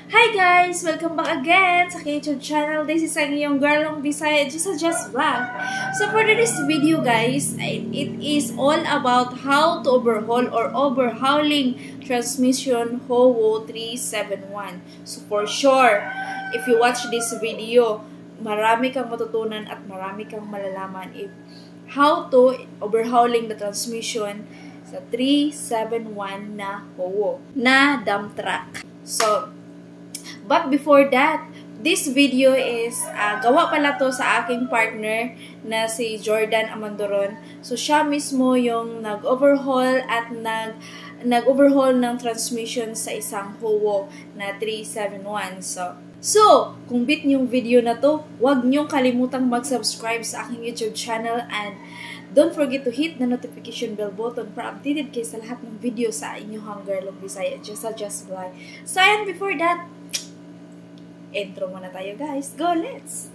Hi guys! Welcome back again sa YouTube channel. This is ang iyong Garlong Bisaya Just Vlog. So for this video guys, it is all about how to overhaul or overhauling transmission Howo 371. So for sure, if you watch this video, marami kang matutunan at marami kang malalaman if how to overhauling the transmission sa 371 na Howo na dump truck. So, but before that, this video is gawa pala to sa aking partner na si Jordan Amandoron. So, siya mismo yung nag-overhaul at nag-overhaul ng transmission sa isang Howo na 371. So, kung bit yung video na to, huwag niyong kalimutang mag-subscribe sa aking YouTube channel and don't forget to hit the notification bell button para updated kayo sa lahat ng video sa inyong Garlong Bisaya Just Vlog. So, and before that, intro muna tayo guys. Go, let's!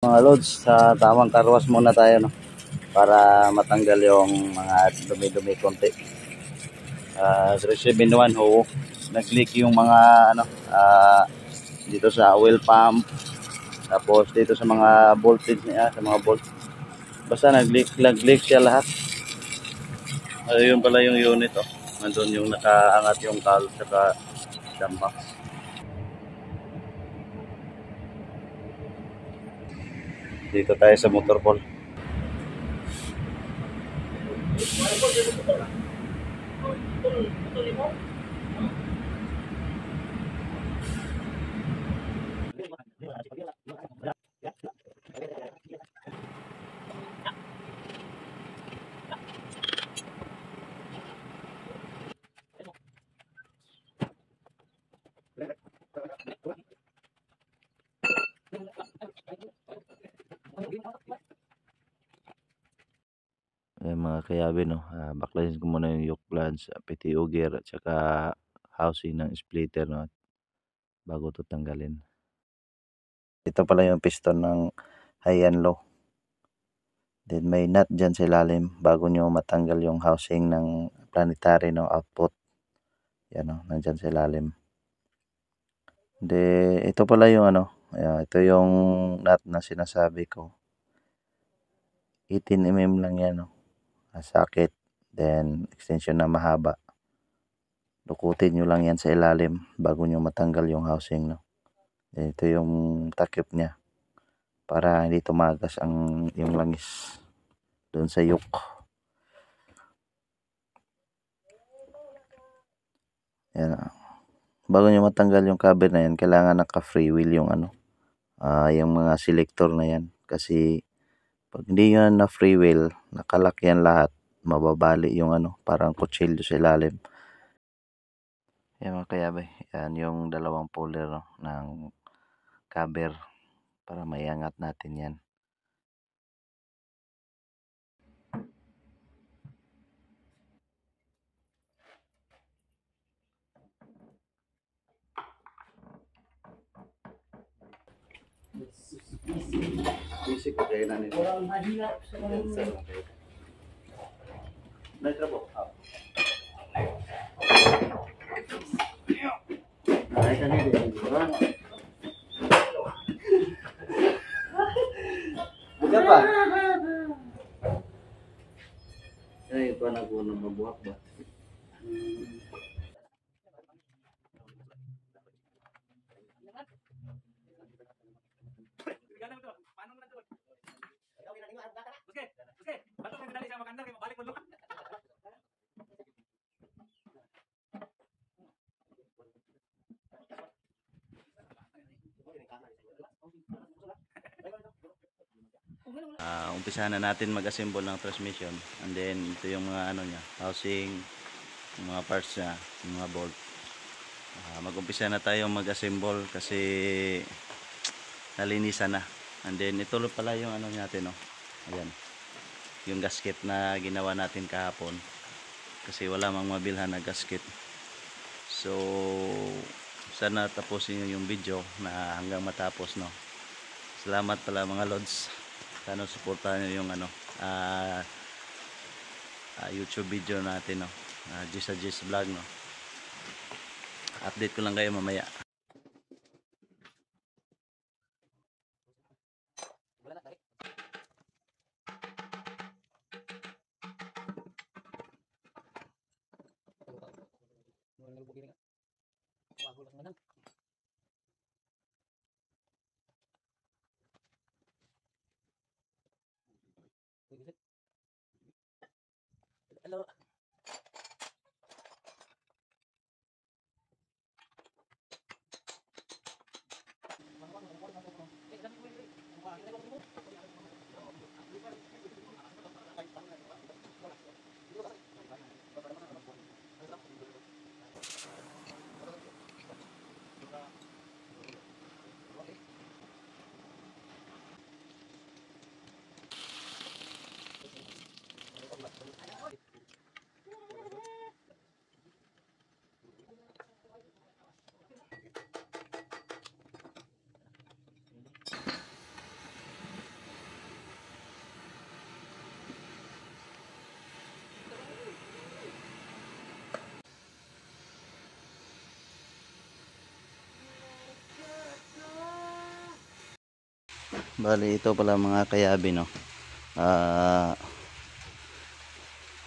Mga loads, sa tamang karwas muna tayo, no? Para matanggal yung mga dumi-dumi konti. 371 ho, nag-leak yung mga dito sa oil pump, tapos dito sa mga voltage niya, sa mga bolt. Basta nag-leak siya lahat. Yun pala yung unit, oh. Nandun yung nakaangat yung valve saka dump box. Dito tayo sa motor pool. Mga kayabe, no, baklasin ko muna yung yoke plants, PTO gear at saka housing ng splitter, no, bago ito tanggalin. Ito pala yung piston ng high and low. Then may nut dyan sa ilalim bago nyo matanggal yung housing ng planetary, no, output. Yan, no, nandyan sa ilalim. Then ito pala yung ito yung nut na sinasabi ko. 18 mm lang yan, no, socket, then extension na mahaba. Dukutin nyo lang yan sa ilalim bago nyo matanggal yung housing, no. Then ito yung takip niya para hindi tumagas yung langis doon sa yoke. Yan. Bago nyo matanggal yung cover na yan, kailangan naka-free wheel yung yung mga selector na yan, kasi pag hindi nyo na free wheel, nakalock yan lahat, mababali yung parang kutsilyo sa ilalim. Yan mga kayabe, yan yung dalawang puller, no, ng cover para maiangat natin yan. Basic ko kayo na nito. Walang mahirap sa mga naitrabo. Ay, kanina din. Buka pa? Ay, ito na po nang mabuhak ba? Umpisa na natin mag-assemble ng transmission, and then ito yung mga niya, housing, yung mga parts niya, yung mga bolt. Mag-umpisa na tayo mag-assemble kasi nalinisan na. And then ito pala yung natin, no. Ayan, yung gasket na ginawa natin kahapon kasi wala mang mabilhan na gasket. So sana tapusin nyo yung video na hanggang matapos, no. Salamat pala mga lods. Sana suportahan nyo yung ano, YouTube video natin, no. Gis vlog, no. Update ko lang kayo mamaya. Hello. Bali ito pala mga kayabi, no.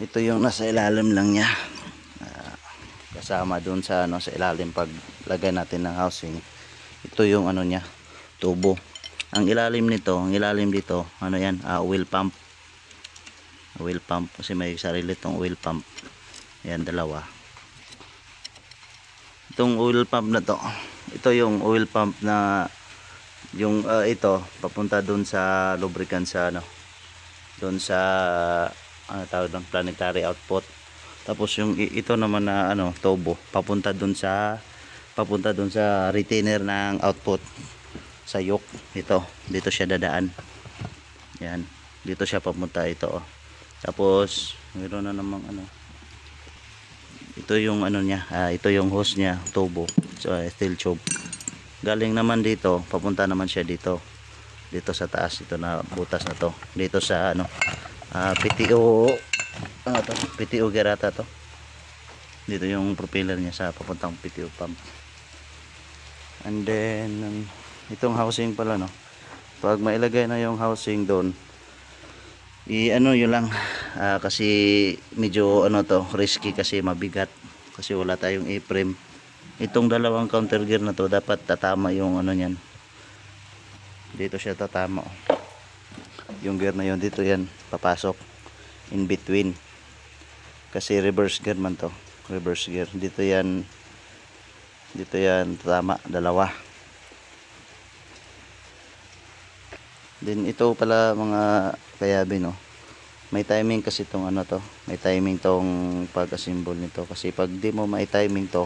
Ito yung nasa ilalim lang niya. Kasama dun sa ano, sa ilalim paglagay natin ng housing. Ito yung ano niya, tubo. Ang ilalim nito, ang ilalim dito, ano yan, oil pump. Oil pump kasi may sarili tong oil pump. Ayan, dalawa. Itong oil pump na to, ito yung oil pump na yung ito papunta doon sa lubricant sa ano, doon sa tawag ng planetary output. Tapos yung ito naman na ano, turbo, papunta doon sa retainer ng output sa yoke. Ito, dito siya dadaan. Yan, dito siya papunta ito, oh. Tapos mayroon na namang ano, ito yung ano niya, ito yung hose niya, turbo, so steel tube. Galing naman dito, papunta naman siya dito sa taas, ito na butas na to, dito sa ano, PTO, ano to, PTO gerata to. Dito yung propeller niya sa papuntang PTO pump. And then itong housing pala, no, pag mailagay na yung housing doon, ano yun lang, kasi medyo ano to, risky kasi mabigat kasi wala tayong A-frame. Itong dalawang counter gear na to, dapat tatama yung ano niyan, dito siya tatama, yung gear na yun, dito yan papasok in between kasi reverse gear man to, reverse gear, dito yan tatama, dalawa. Then ito pala mga kayabi, no, may timing kasi tong ano to, may timing tong pag-assemble nito, kasi pag di mo may timing to,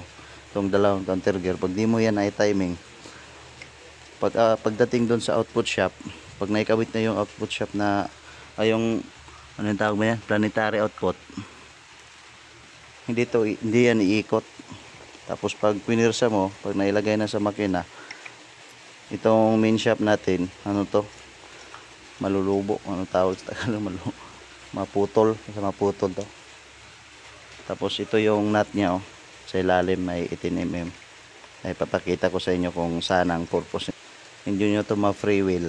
itong dalawang counter gear, pag di mo yan ay timing, pagdating doon sa output shop, pag naikabit na yung output shop na yung ano yung tawag mo yan, planetary output, hindi yan iikot. Tapos pag pinirsa mo, pag nailagay na sa makina, itong main shop natin, ano to, malulubo, ano tawag sa Tagalog, maputol to. Tapos ito yung nut nya, oh, sa ilalim may 18mm. Ay papakita ko sa inyo kung saan ang purpose. Hindi nyo to ma-free wheel,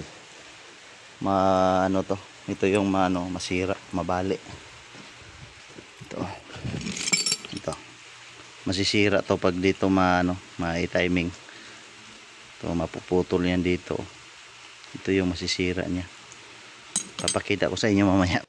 ano to, ito yung masira, mabali. Ito masisira to pag dito may timing to, mapuputol yan dito. Ito yung masisira niya, papakita ko sa inyo mamaya.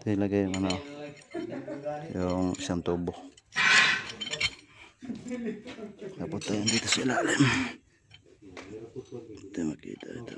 Ito ilagay yung yung isang tubo, tapos yan dito sa ilalim. Ito makita, ito.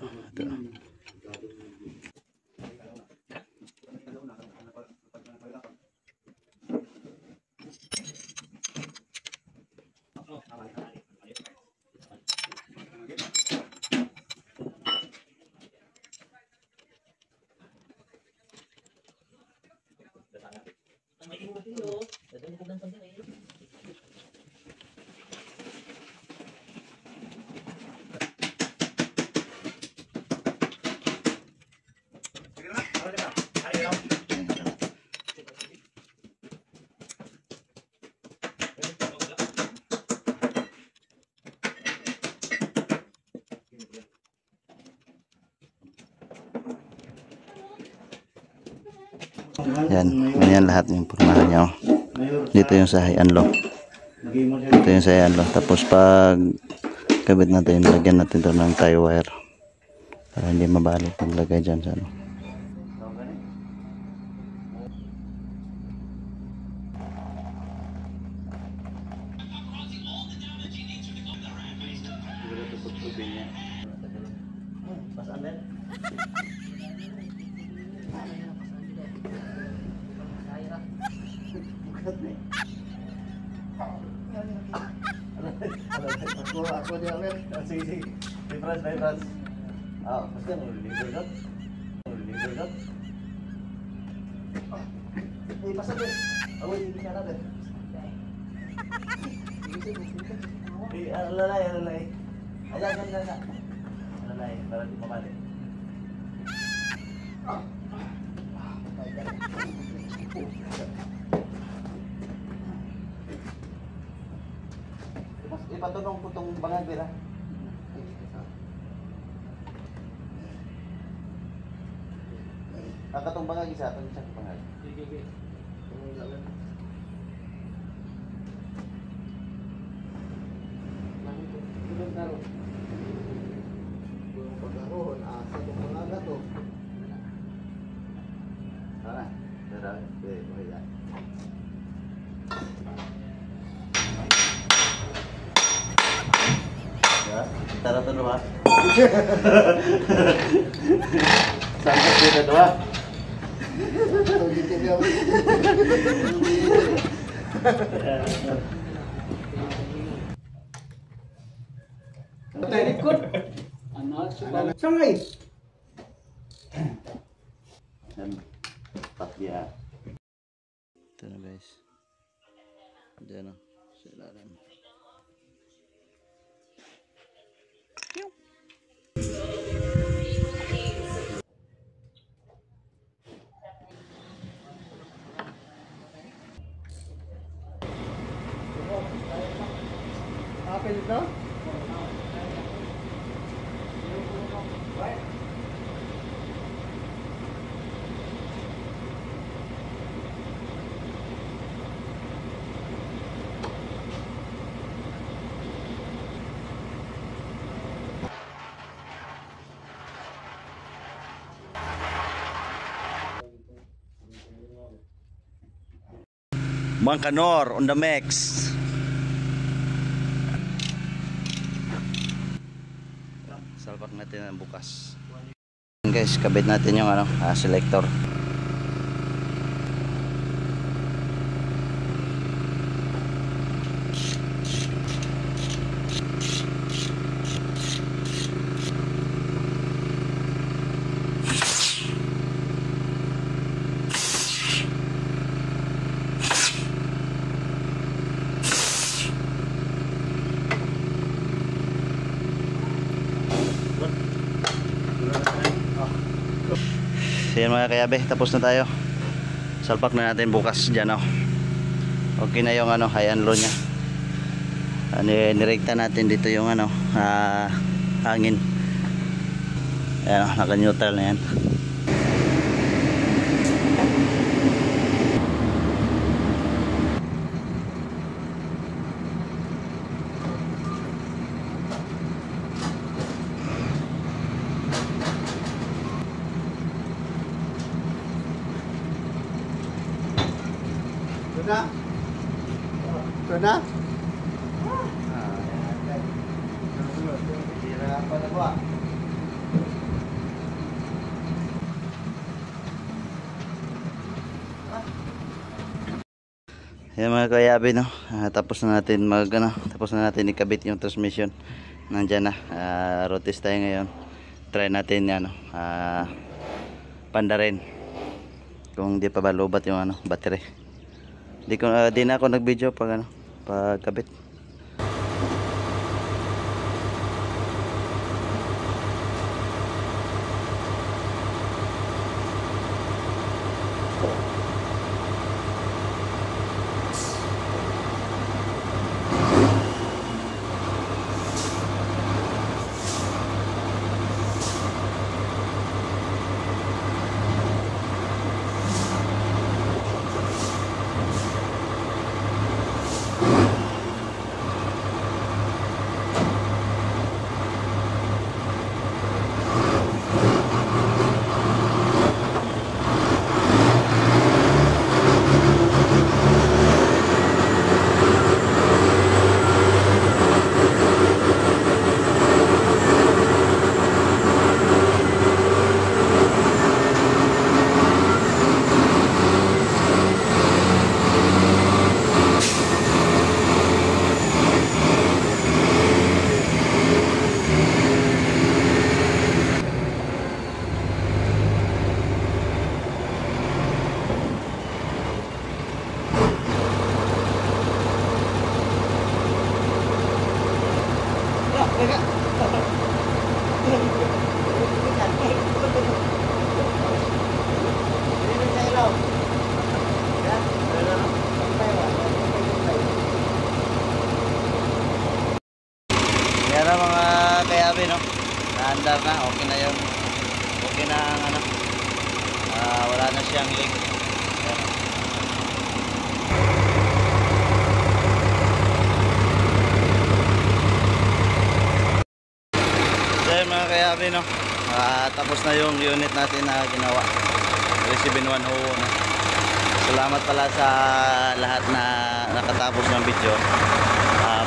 Yan, ganyan lahat yung pormahan niya. Oh. Dito yung sa high unlock. Ito yung sa high unlock. Tapos pag kabit natin, lagyan natin ito ng tie wire para hindi mabalik maglagay dyan sa ano. Ako dia ulit. Sige. Bebras. Ah, pasti libre dot. Libre dot. Pasal deh. Awal di bicara deh. Lalai. Aja. Lalai, para di pabalik. Ipatulong po itong bangag bira. Katong bangag isa, itong isang bangag. Sige. Tara to dua. Sampai kita dua. Ikut. Sangai. Empat dia. Ito na guys. Diyan o. Sa ilalim. Apa itu? Mang Kanor on the mix. Salpak natin ang bukas. Guys, kabit natin yung selector. Yan mga kayabe, tapos na tayo. Salpak na natin bukas dyan. Okay na yung high and low nya. Nirekta natin dito yung hangin. Ayan, naka neutral na yan. Sudah? Yan mga kayabe, no? Tapos na natin tapos na natin ikabit yung transmission. Nandiyan na. Road test tayo ngayon. Try natin yan, panda rin. Kung di pa ba lobat yung battery. Di na ako nag-video pag pagkabit. umaandar na, okay na yun. Okay na ang ano, wala na siyang leak. Ayan. So yun mga kayabi, no? Tapos na yung unit natin na ginawa. 37101 na. Salamat pala sa lahat na nakatapos ng video.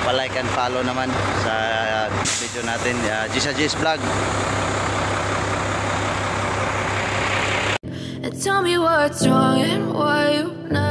Pa-like and follow naman sa video natin, Gisa G's Vlog. And tell me what's wrong and why you never